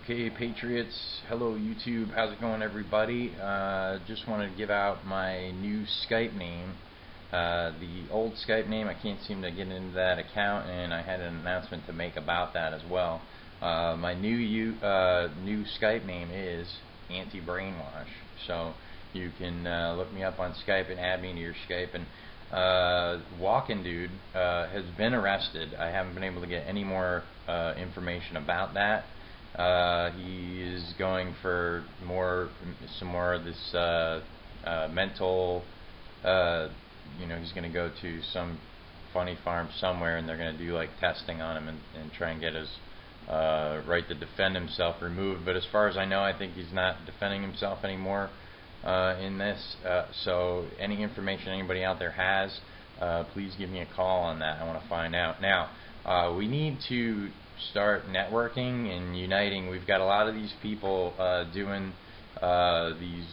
Okay, Patriots, hello YouTube, how's it going everybody? Just wanted to give out my new Skype name. The old Skype name, I can't seem to get into that account, and I had an announcement to make about that as well. My new Skype name is antibrainwash, so you can look me up on Skype and add me to your Skype. And Walking Dude has been arrested. I haven't been able to get any more information about that. He is going for some more of this mental, he's going to go to some funny farm somewhere, and they're going to do like testing on him and try and get his right to defend himself removed. But as far as I know, I think he's not defending himself anymore in this. So any information anybody out there has, please give me a call on that. I want to find out. Now, we need to start networking and uniting. We've got a lot of these people doing these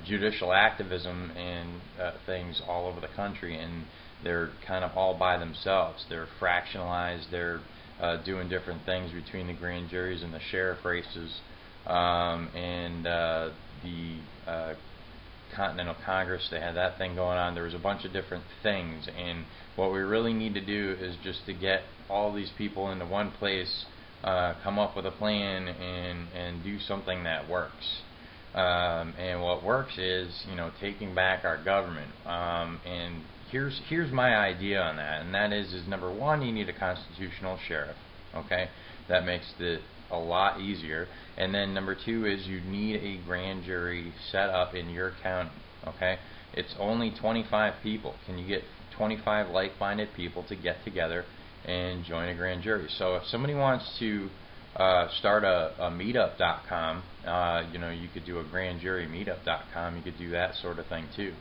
judicial activism and things all over the country, and they're kind of all by themselves. They're fractionalized. They're doing different things between the grand juries and the sheriff races, and the Continental Congress. They had that thing going on. There was a bunch of different things, and what we really need to do is just to get all these people into one place, come up with a plan, and do something that works. And what works is, taking back our government. And here's my idea on that, and that is number one, you need a constitutional sheriff. Okay, that makes it a lot easier. And then number two is you need a grand jury set up in your county. Okay, it's only 25 people. Can you get 25 like-minded people to get together and join a grand jury? So if somebody wants to start a meetup.com, you could do a grand jury meetup.com. You could do that sort of thing too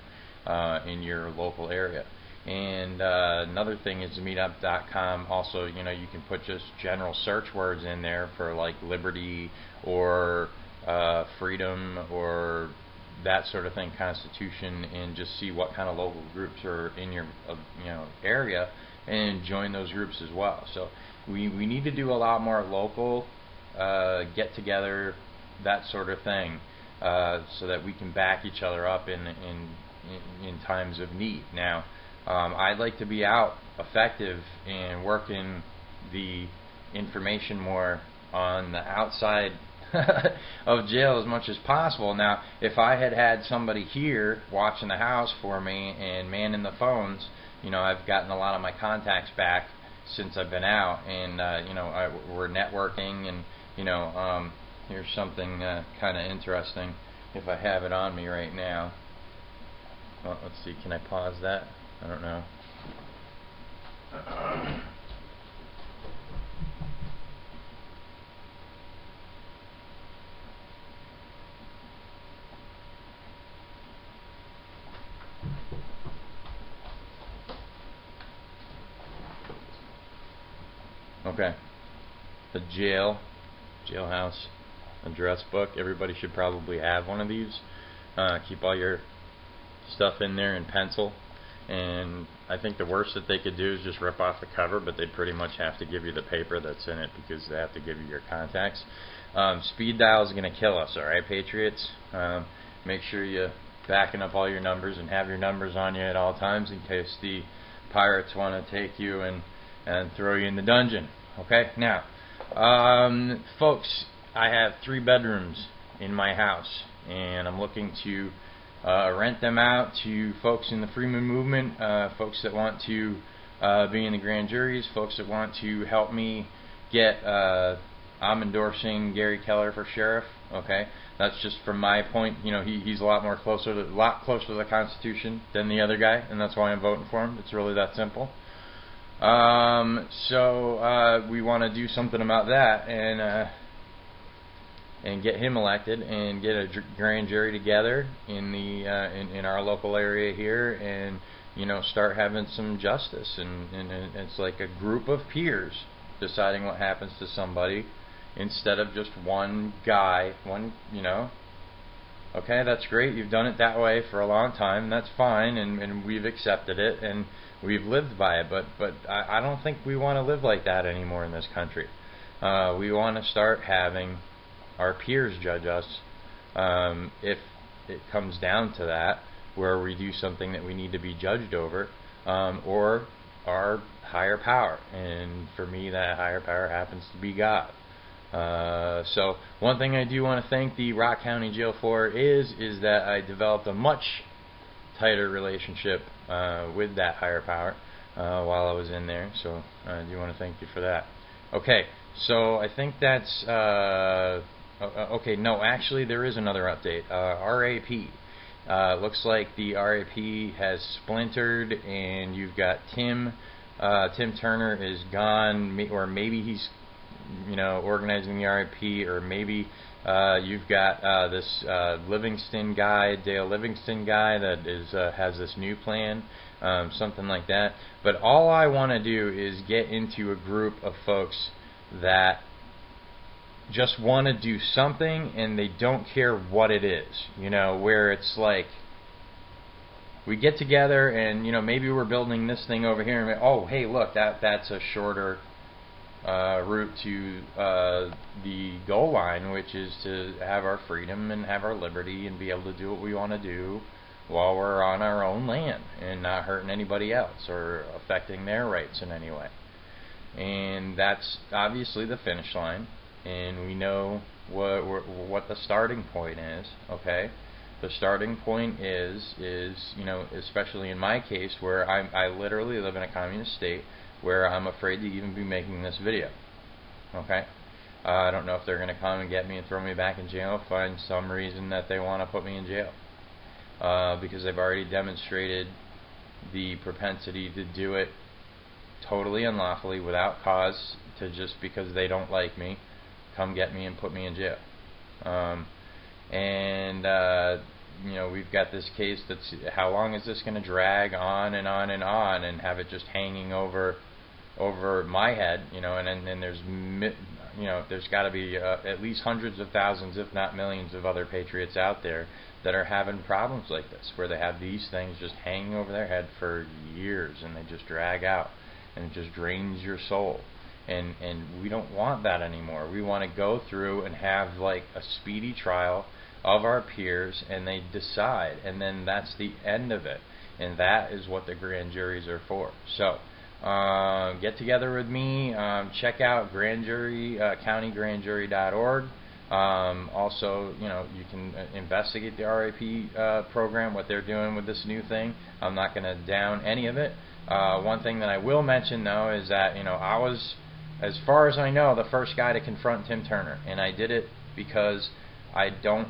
in your local area. And another thing is meetup.com. Also, you can put just general search words in there for like liberty or freedom or that sort of thing, Constitution, and just see what kind of local groups are in your area, and join those groups as well. So we need to do a lot more local get together, that sort of thing, so that we can back each other up in times of need. Now, I'd like to be out effective and working the information more on the outside of jail as much as possible. Now, if I had somebody here watching the house for me and manning the phones, I've gotten a lot of my contacts back since I've been out, and we're networking, and here's something kind of interesting. If I have it on me right now, well, let's see, can I pause that? I don't know. Okay. The jailhouse address book. Everybody should probably have one of these. Keep all your stuff in there in pencil. And I think the worst that they could do is just rip off the cover, but they'd pretty much have to give you the paper that's in it, because they have to give you your contacts. Speed dial is going to kill us, alright, Patriots? Make sure you're backing up all your numbers and have your numbers on you at all times in case the pirates want to take you and throw you in the dungeon. Okay, now, folks, I have 3 bedrooms in my house, and I'm looking to rent them out to folks in the Freeman movement, folks that want to be in the grand juries, folks that want to help me get. I'm endorsing Gary Keller for sheriff. Okay, that's just from my point. He's a lot closer to the Constitution than the other guy, and that's why I'm voting for him. It's really that simple. So we want to do something about that, and get him elected, and get a grand jury together in our local area here, and start having some justice, and it's like a group of peers deciding what happens to somebody, instead of just one guy. Okay, that's great. You've done it that way for a long time, and that's fine, and we've accepted it, and we've lived by it, but I don't think we want to live like that anymore in this country. We want to start having our peers judge us if it comes down to that, where we do something that we need to be judged over, or our higher power. And for me, that higher power happens to be God. So one thing I do want to thank the Rock County Jail for is that I developed a much tighter relationship with that higher power while I was in there. So I do want to thank you for that. Okay, so I think that's okay. No, actually, there is another update. RAP. Looks like the RAP has splintered, and you've got Tim Turner is gone, or maybe he's organizing the RAP, or maybe you've got this Livingston guy, Dale Livingston guy, that is has this new plan, something like that. But all I want to do is get into a group of folks that just want to do something, and they don't care what it is, where it's like we get together and maybe we're building this thing over here, and oh, hey, look, that's a shorter route to the goal line, which is to have our freedom and have our liberty and be able to do what we want to do while we're on our own land and not hurting anybody else or affecting their rights in any way. And that's obviously the finish line, and we know what the starting point is. Okay, the starting point is especially in my case, where I literally live in a communist state, where I'm afraid to even be making this video. Okay, I don't know if they're going to come and get me and throw me back in jail, find some reason that they want to put me in jail, because they've already demonstrated the propensity to do it totally unlawfully, without cause, to just because they don't like me, come get me and put me in jail. We've got this case that's, how long is this going to drag on and on and on, and have it just hanging over my head, and there's got to be at least hundreds of thousands, if not millions, of other patriots out there that are having problems like this, where they have these things just hanging over their head for years, and they just drag out, and it just drains your soul. And we don't want that anymore. We want to go through and have like a speedy trial of our peers, and they decide, and then that's the end of it. And that is what the grand juries are for. So get together with me. Check out countygrandjury.org. Also, you can investigate the RAP program, what they're doing with this new thing. I'm not going to down any of it. One thing that I will mention, though, is that I was, as far as I know, the first guy to confront Tim Turner, and I did it because I don't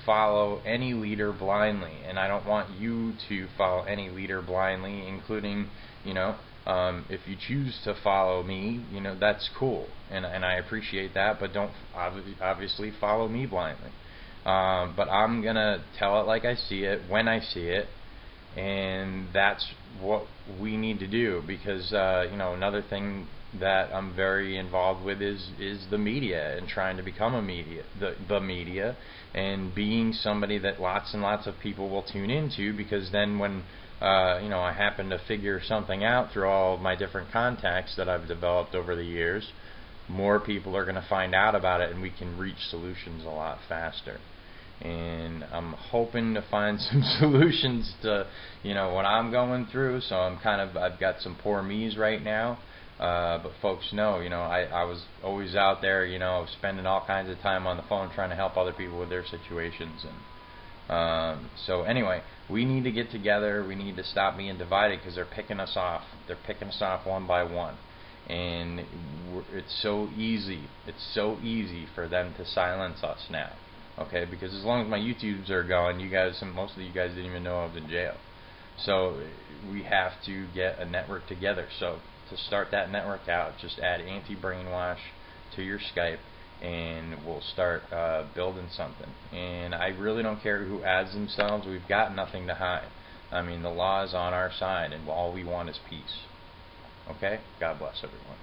follow any leader blindly, and I don't want you to follow any leader blindly, including, if you choose to follow me, that's cool, and I appreciate that, but don't obviously follow me blindly. But I'm gonna tell it like I see it, when I see it, and that's what we need to do, because another thing that I'm very involved with is the media, and trying to become the media, and being somebody that lots and lots of people will tune into, because then when I happen to figure something out through all of my different contacts that I've developed over the years, more people are going to find out about it, and we can reach solutions a lot faster. And I'm hoping to find some solutions to what I'm going through. So I've got some poor me's right now, but folks know, I was always out there, spending all kinds of time on the phone trying to help other people with their situations. And so anyway, we need to get together. We need to stop being divided, because they're picking us off. They're picking us off one by one, and it's so easy. It's so easy for them to silence us now. Okay, because as long as my YouTubes are going, most of you guys didn't even know I was in jail. So we have to get a network together. So to start that network out, just add anti-brainwash to your Skype, and we'll start building something. And I really don't care who adds themselves. We've got nothing to hide. I mean, the law is on our side, and all we want is peace. Okay? God bless everyone.